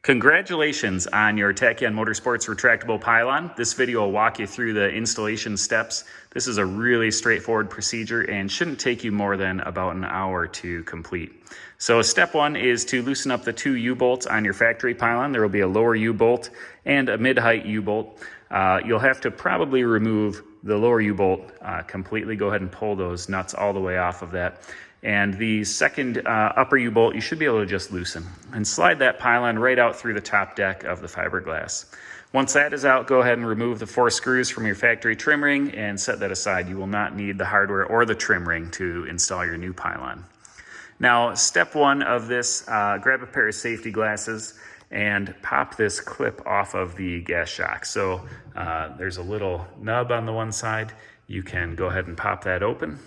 Congratulations on your Tachyon Motorsports retractable pylon. This video will walk you through the installation steps. This is a really straightforward procedure and shouldn't take you more than about an hour to complete. So step one is to loosen up the two U-bolts on your factory pylon. There will be a lower U-bolt and a mid-height U-bolt. You'll have to probably remove the lower U-bolt completely. Go ahead and pull those nuts all the way off of that. And the second upper U-bolt, you should be able to just loosen and slide that pylon right out through the top deck of the fiberglass. Once that is out, go ahead and remove the 4 screws from your factory trim ring and set that aside. You will not need the hardware or the trim ring to install your new pylon. Now, step one of this, grab a pair of safety glasses and pop this clip off of the gas shock. So there's a little nub on the one side. You can go ahead and pop that open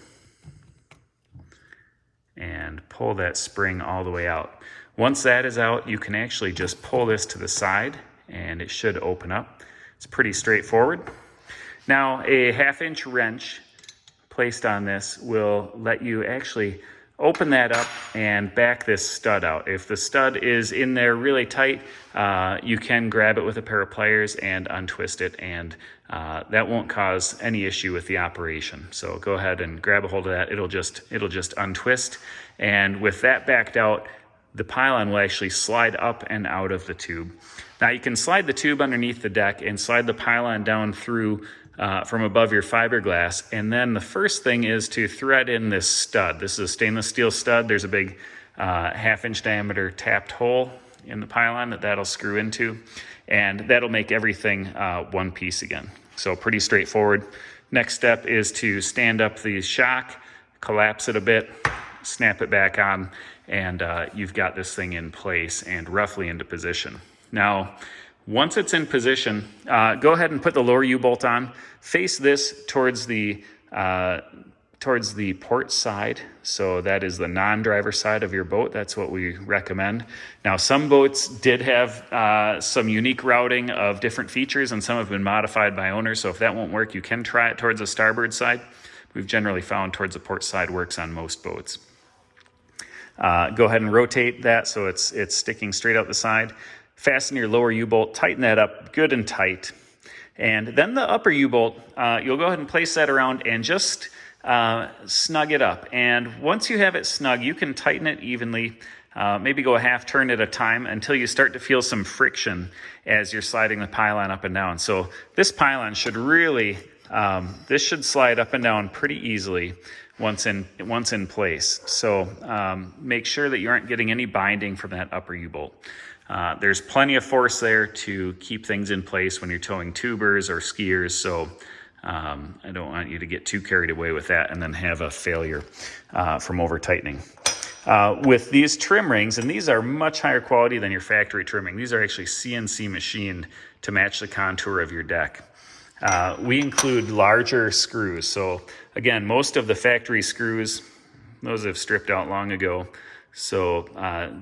and pull that spring all the way out. Once that is out, you can actually just pull this to the side and it should open up. It's pretty straightforward. Now, a 1/2-inch wrench placed on this will let you actually open that up and back this stud out. If the stud is in there really tight, you can grab it with a pair of pliers and untwist it, and that won't cause any issue with the operation. So go ahead and grab a hold of that. It'll just untwist, and with that backed out, the pylon will actually slide up and out of the tube. Now you can slide the tube underneath the deck and slide the pylon down through from above your fiberglass. And then the first thing is to thread in this stud. This is a stainless steel stud. There's a big 1/2-inch diameter tapped hole in the pylon that'll screw into, and that'll make everything one piece again. So pretty straightforward. Next step is to stand up the shock, collapse it a bit, snap it back on, and you've got this thing in place and roughly into position. Now, once it's in position, go ahead and put the lower U-bolt on. Face this towards the port side. So that is the non-driver side of your boat. That's what we recommend. Now, some boats did have some unique routing of different features, and some have been modified by owners. So if that won't work, you can try it towards the starboard side. We've generally found towards the port side works on most boats. Go ahead and rotate that so it's sticking straight out the side. Fasten your lower U-bolt, tighten that up good and tight. And then the upper U-bolt, you'll go ahead and place that around and just snug it up. And once you have it snug, you can tighten it evenly, maybe go a 1/2 turn at a time until you start to feel some friction as you're sliding the pylon up and down. So this pylon should really, this should slide up and down pretty easily once in place. So make sure that you aren't getting any binding from that upper U-bolt. There's plenty of force there to keep things in place when you're towing tubers or skiers, so I don't want you to get too carried away with that and then have a failure from over-tightening. With these trim rings, and these are much higher quality than your factory trimming. These are actually CNC machined to match the contour of your deck. We include larger screws. So again, most of the factory screws, those have stripped out long ago. So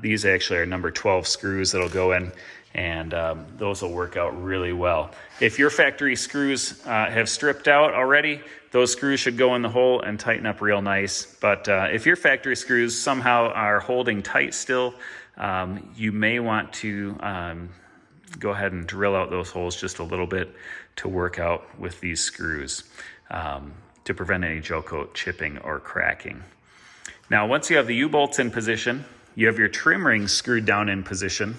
these actually are number 12 screws that'll go in, and those will work out really well. If your factory screws have stripped out already, those screws should go in the hole and tighten up real nice. But if your factory screws somehow are holding tight still, you may want to go ahead and drill out those holes just a little bit to work out with these screws to prevent any gel coat chipping or cracking. Now, once you have the U-bolts in position, you have your trim rings screwed down in position,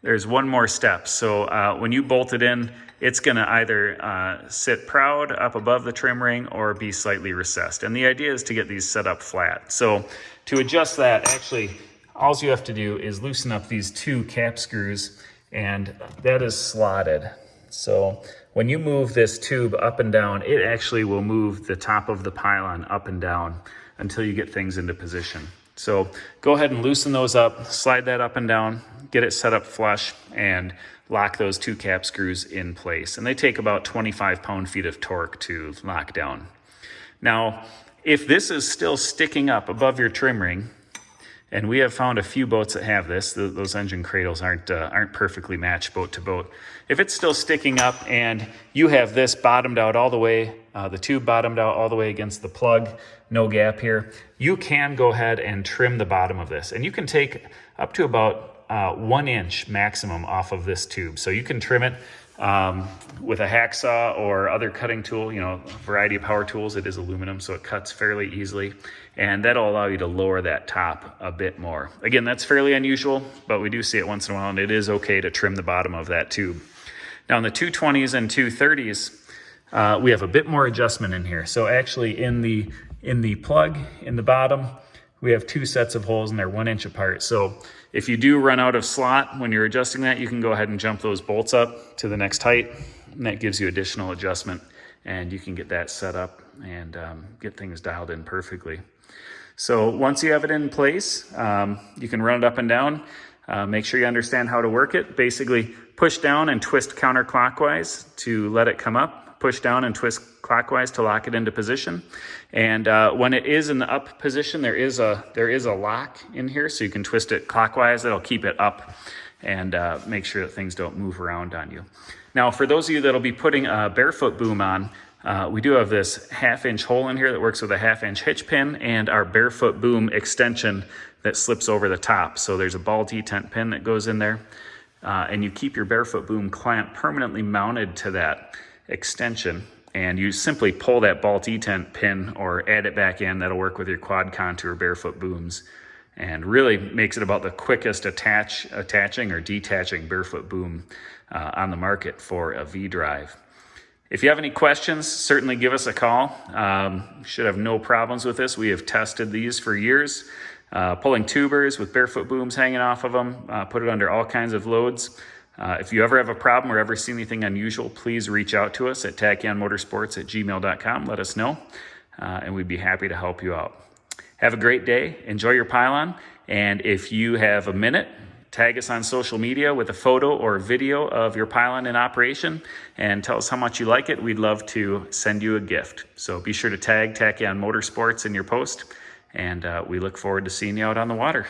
there's one more step. So when you bolt it in, it's gonna either sit proud up above the trim ring or be slightly recessed. And the idea is to get these set up flat. So to adjust that, actually, all you have to do is loosen up these 2 cap screws, and that is slotted. So when you move this tube up and down, it actually will move the top of the pylon up and down until you get things into position. So go ahead and loosen those up, slide that up and down, get it set up flush, and lock those 2 cap screws in place. And they take about 25 pound-feet of torque to lock down. Now, if this is still sticking up above your trim ring, and we have found a few boats that have this, those engine cradles aren't perfectly matched boat to boat. If it's still sticking up and you have this bottomed out all the way, the tube bottomed out all the way against the plug, no gap here, you can go ahead and trim the bottom of this. And you can take up to about 1 inch maximum off of this tube. So you can trim it with a hacksaw or other cutting tool, a variety of power tools. It is aluminum, so it cuts fairly easily. And that'll allow you to lower that top a bit more. Again, that's fairly unusual, but we do see it once in a while, and it is okay to trim the bottom of that tube. Now in the 220s and 230s, we have a bit more adjustment in here. So actually in the plug in the bottom, we have 2 sets of holes and they're 1 inch apart. So if you do run out of slot when you're adjusting that, you can go ahead and jump those bolts up to the next height, and that gives you additional adjustment, and you can get that set up and get things dialed in perfectly. So once you have it in place, you can run it up and down. Make sure you understand how to work it. Basically, push down and twist counterclockwise to let it come up. Push down and twist clockwise to lock it into position. And when it is in the up position, there is a lock in here, so you can twist it clockwise. That'll keep it up and make sure that things don't move around on you. Now, for those of you that'll be putting a barefoot boom on, we do have this 1/2 inch hole in here that works with a 1/2 inch hitch pin and our barefoot boom extension that slips over the top. So there's a ball detent pin that goes in there, and you keep your barefoot boom clamp permanently mounted to that extension, and you simply pull that ball detent pin or add it back in. That'll work with your quad contour barefoot booms, and really makes it about the quickest attaching or detaching barefoot boom on the market for a V-drive. If you have any questions, certainly give us a call. Should have no problems with this. We have tested these for years, pulling tubers with barefoot booms hanging off of them, put it under all kinds of loads. If you ever have a problem or ever see anything unusual, please reach out to us at tackyonmotorsports@gmail.com. Let us know, and we'd be happy to help you out. Have a great day. Enjoy your Pylon. And if you have a minute, tag us on social media with a photo or video of your Pylon in operation and tell us how much you like it. We'd love to send you a gift. So be sure to tag Tacky on Motorsports in your post, and we look forward to seeing you out on the water.